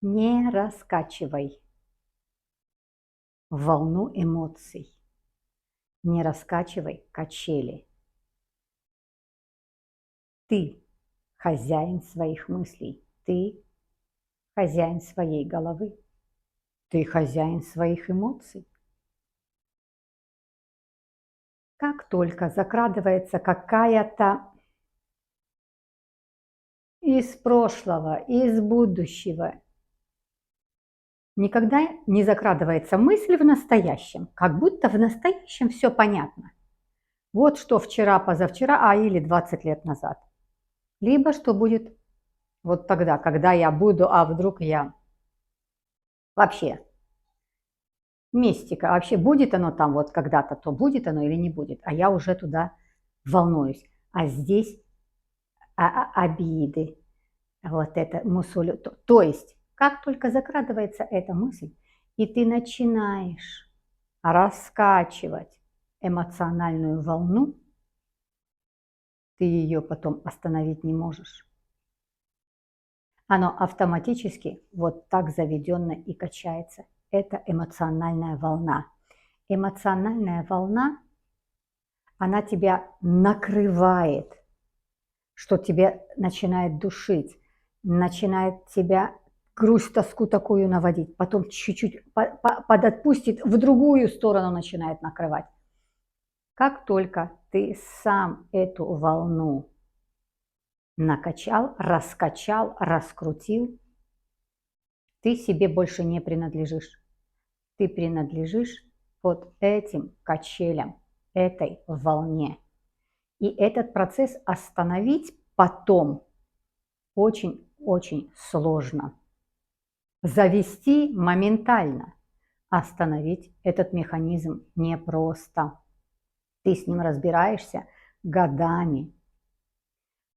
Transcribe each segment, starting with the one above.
Не раскачивай волну эмоций, не раскачивай качели. Ты хозяин своих мыслей, ты хозяин своей головы, ты хозяин своих эмоций. Как только закрадывается какая-то из прошлого, из будущего, никогда не закрадывается мысль в настоящем, как будто в настоящем все понятно. Вот что вчера, позавчера, или 20 лет назад. Либо что будет вот тогда, когда я буду, а вдруг я вообще мистика, вообще будет оно там вот когда-то, то будет оно или не будет, а я уже туда волнуюсь. А здесь обиды, вот это мусолю. То есть, как только закрадывается эта мысль, и ты начинаешь раскачивать эмоциональную волну, ты ее потом остановить не можешь. Оно автоматически вот так заведенно и качается. Это эмоциональная волна. Эмоциональная волна, она тебя накрывает, что тебя начинает душить, начинает тебя грусть, тоску такую наводить, потом чуть-чуть подотпустит, в другую сторону начинает накрывать. Как только ты сам эту волну накачал, раскачал, раскрутил, ты себе больше не принадлежишь. Ты принадлежишь вот этим качелям, этой волне. И этот процесс остановить потом очень-очень сложно. Завести моментально, остановить этот механизм непросто. Ты с ним разбираешься годами.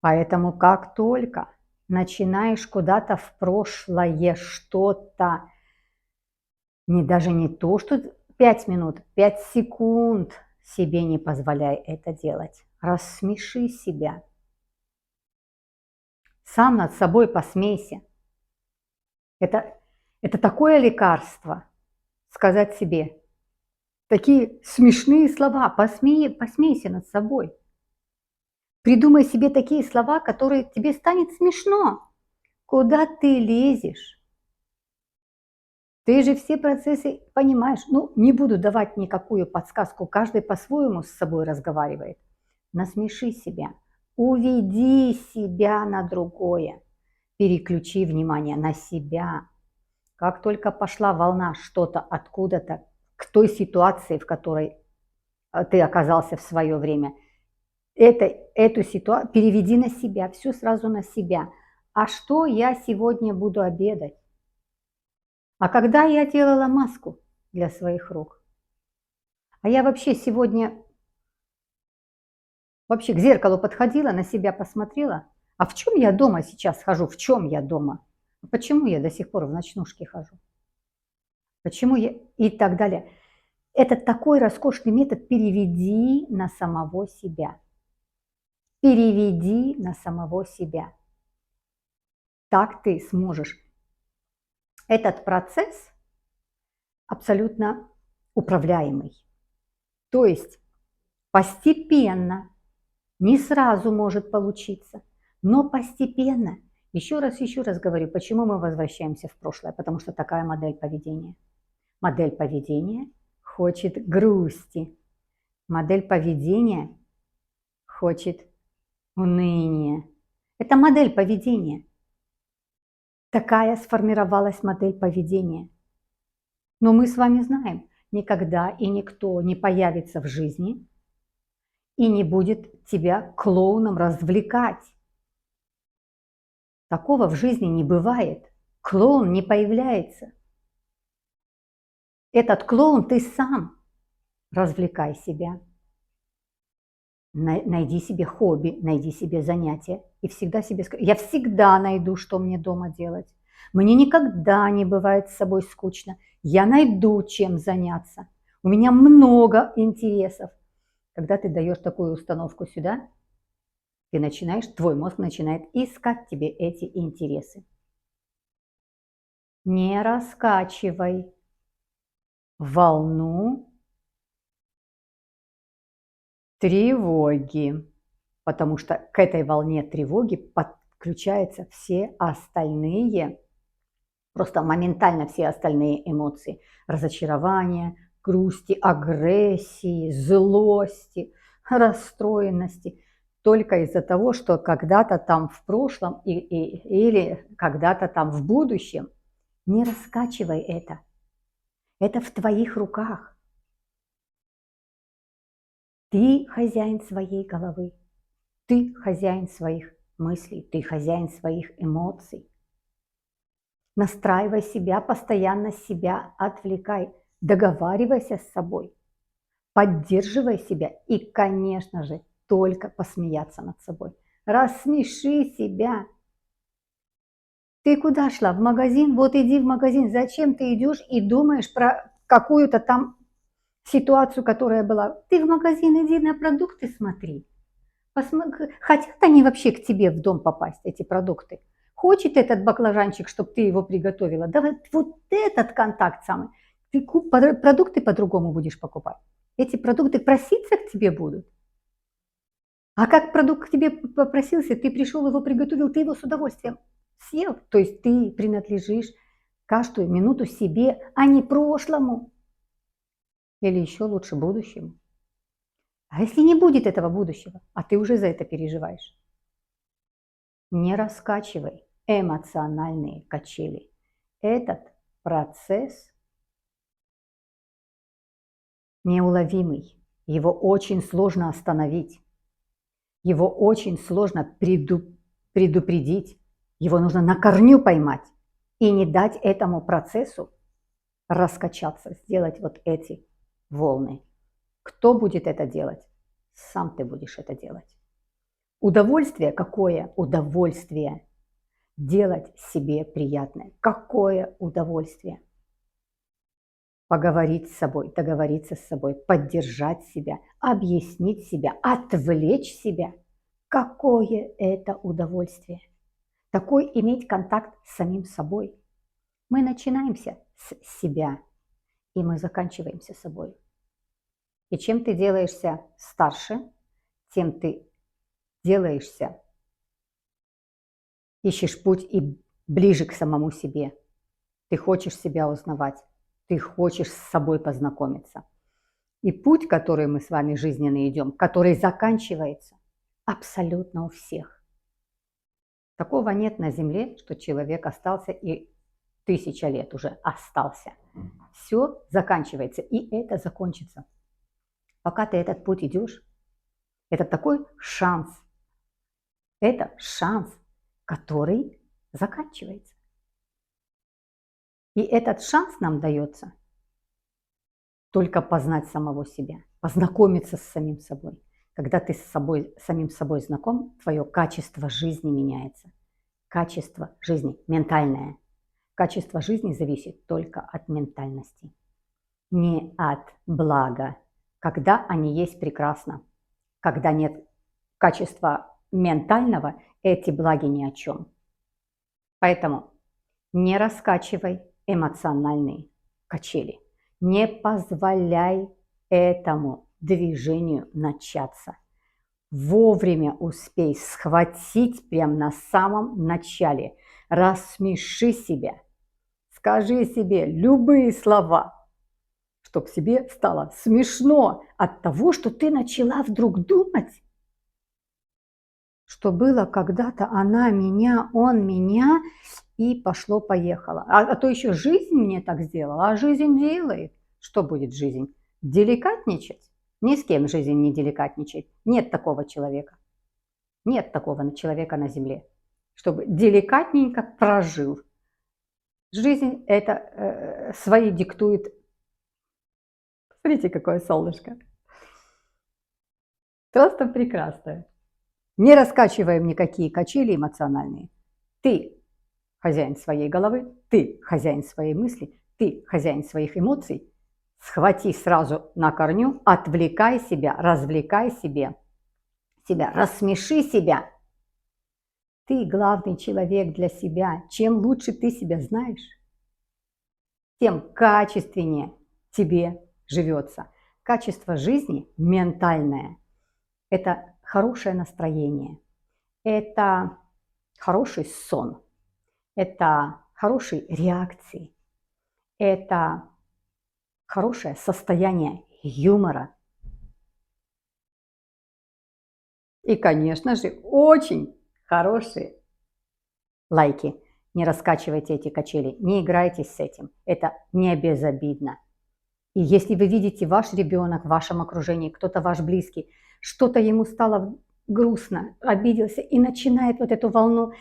Поэтому как только начинаешь куда-то в прошлое что-то, даже не то, что 5 минут, 5 секунд себе не позволяй это делать. Рассмеши себя. Сам над собой посмейся. Это такое лекарство сказать себе такие смешные слова. Посмейся над собой. Придумай себе такие слова, которые тебе станет смешно. Куда ты лезешь? Ты же все процессы понимаешь. Ну, не буду давать никакую подсказку. Каждый по-своему с собой разговаривает. Насмеши себя. Уведи себя на другое. Переключи внимание на себя. Как только пошла волна что-то откуда-то к той ситуации, в которой ты оказался в свое время, эту ситуацию переведи на себя, все сразу на себя. А что я сегодня буду обедать? А когда я делала маску для своих рук? А я вообще сегодня вообще к зеркалу подходила, на себя посмотрела. А в чем я дома сейчас хожу? В чем я дома? Почему я до сих пор в ночнушке хожу? Почему я и так далее. Это такой роскошный метод. Переведи на самого себя. Переведи на самого себя. Так ты сможешь этот процесс абсолютно управляемый. То есть постепенно, не сразу может получиться, но постепенно. Еще раз говорю, почему мы возвращаемся в прошлое? Потому что такая модель поведения. Модель поведения хочет грусти. Модель поведения хочет уныния. Это модель поведения. Такая сформировалась модель поведения. Но мы с вами знаем, никогда и никто не появится в жизни и не будет тебя клоуном развлекать. Такого в жизни не бывает. Клоун не появляется. Этот клоун ты сам. Развлекай себя. Найди себе хобби, найди себе занятие. И всегда себе скажи, я всегда найду, что мне дома делать. Мне никогда не бывает с собой скучно. Я найду, чем заняться. У меня много интересов. Когда ты даешь такую установку сюда, твой мозг начинает искать тебе эти интересы. Не раскачивай волну тревоги, потому что к этой волне тревоги подключаются все остальные, просто моментально все остальные эмоции: разочарования, грусти, агрессии, злости, расстроенности. Только из-за того, что когда-то там в прошлом или когда-то там в будущем. Не раскачивай это. Это в твоих руках. Ты хозяин своей головы. Ты хозяин своих мыслей. Ты хозяин своих эмоций. Настраивай себя, постоянно себя отвлекай. Договаривайся с собой. Поддерживай себя. И, конечно же, только посмеяться над собой. Рассмеши себя. Ты куда шла? В магазин? Вот иди в магазин. Зачем ты идешь и думаешь про какую-то там ситуацию, которая была? Ты в магазин иди, на продукты смотри. Хотят они вообще к тебе в дом попасть, эти продукты? Хочет этот баклажанчик, чтобы ты его приготовила? Да вот этот контакт самый. Ты продукты по-другому будешь покупать. Эти продукты проситься к тебе будут. А как продукт к тебе попросился, ты пришел, его приготовил, ты его с удовольствием съел. То есть ты принадлежишь каждую минуту себе, а не прошлому. Или еще лучше будущему. А если не будет этого будущего, а ты уже за это переживаешь? Не раскачивай эмоциональные качели. Этот процесс неуловимый. Его очень сложно остановить. Его очень сложно предупредить. Его нужно на корню поймать и не дать этому процессу раскачаться, сделать вот эти волны. Кто будет это делать? Сам ты будешь это делать. Удовольствие какое? Удовольствие. Делать себе приятное. Какое удовольствие. Поговорить с собой, договориться с собой, поддержать себя, объяснить себя, отвлечь себя. Какое это удовольствие. Такой иметь контакт с самим собой. Мы начинаемся с себя, и мы заканчиваемся собой. И чем ты делаешься старше, тем ты делаешься, ищешь путь и ближе к самому себе. Ты хочешь себя узнавать, ты хочешь с собой познакомиться. И путь, который мы с вами жизненно идем, который заканчивается абсолютно у всех. Такого нет на Земле, что человек остался и 1000 лет уже остался. Все заканчивается, и это закончится. Пока ты этот путь идешь, это такой шанс. Это шанс, который заканчивается. И этот шанс нам дается только познать самого себя, познакомиться с самим собой. Когда ты с самим собой знаком, твое качество жизни меняется. Качество жизни ментальное. Качество жизни зависит только от ментальности, не от блага. Когда они есть, прекрасно. Когда нет качества ментального, эти благи ни о чем. Поэтому не раскачивай эмоциональные качели. Не позволяй этому движению начаться. Вовремя успей схватить прямо на самом начале. Рассмеши себя. Скажи себе любые слова, чтобы себе стало смешно от того, что ты начала вдруг думать, что было когда-то она меня, он меня, и пошло-поехало. А то еще жизнь мне так сделала, а жизнь делает. Что будет жизнь? Деликатничать? Ни с кем жизнь не деликатничает. Нет такого человека. Нет такого человека на земле, чтобы деликатненько прожил. Жизнь это свои диктует. Смотрите, какое солнышко. Просто прекрасное. Не раскачиваем никакие качели эмоциональные. Ты хозяин своей головы, ты хозяин своей мысли, ты хозяин своих эмоций. Схвати сразу на корню, отвлекай себя, развлекай себя, рассмеши себя. Ты главный человек для себя. Чем лучше ты себя знаешь, тем качественнее тебе живется. Качество жизни ментальное – это хорошее настроение, это хороший сон, это хорошие реакции, это хорошее состояние юмора. И, конечно же, очень хорошие лайки. Не раскачивайте эти качели, не играйтесь с этим. Это не безобидно. И если вы видите, ваш ребенок в вашем окружении, кто-то ваш близкий, что-то ему стало грустно, обиделся и начинает вот эту волну,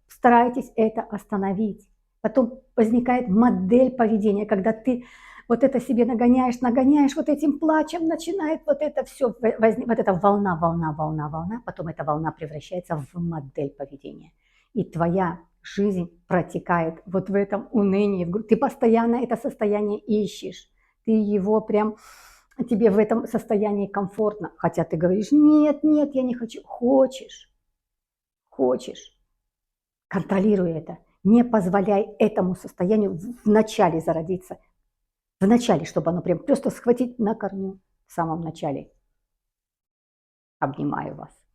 старайтесь это остановить. Потом возникает модель поведения, когда ты вот это себе нагоняешь вот этим плачем, начинает вот это все, вот эта волна, потом эта волна превращается в модель поведения. И твоя жизнь протекает вот в этом унынии. Ты постоянно это состояние ищешь. Ты его прям, тебе в этом состоянии комфортно. Хотя ты говоришь, нет, нет, я не хочу. Хочешь. Контролируй это. Не позволяй этому состоянию вначале зародиться. Вначале, чтобы оно прям просто схватить на корню в самом начале. Обнимаю вас.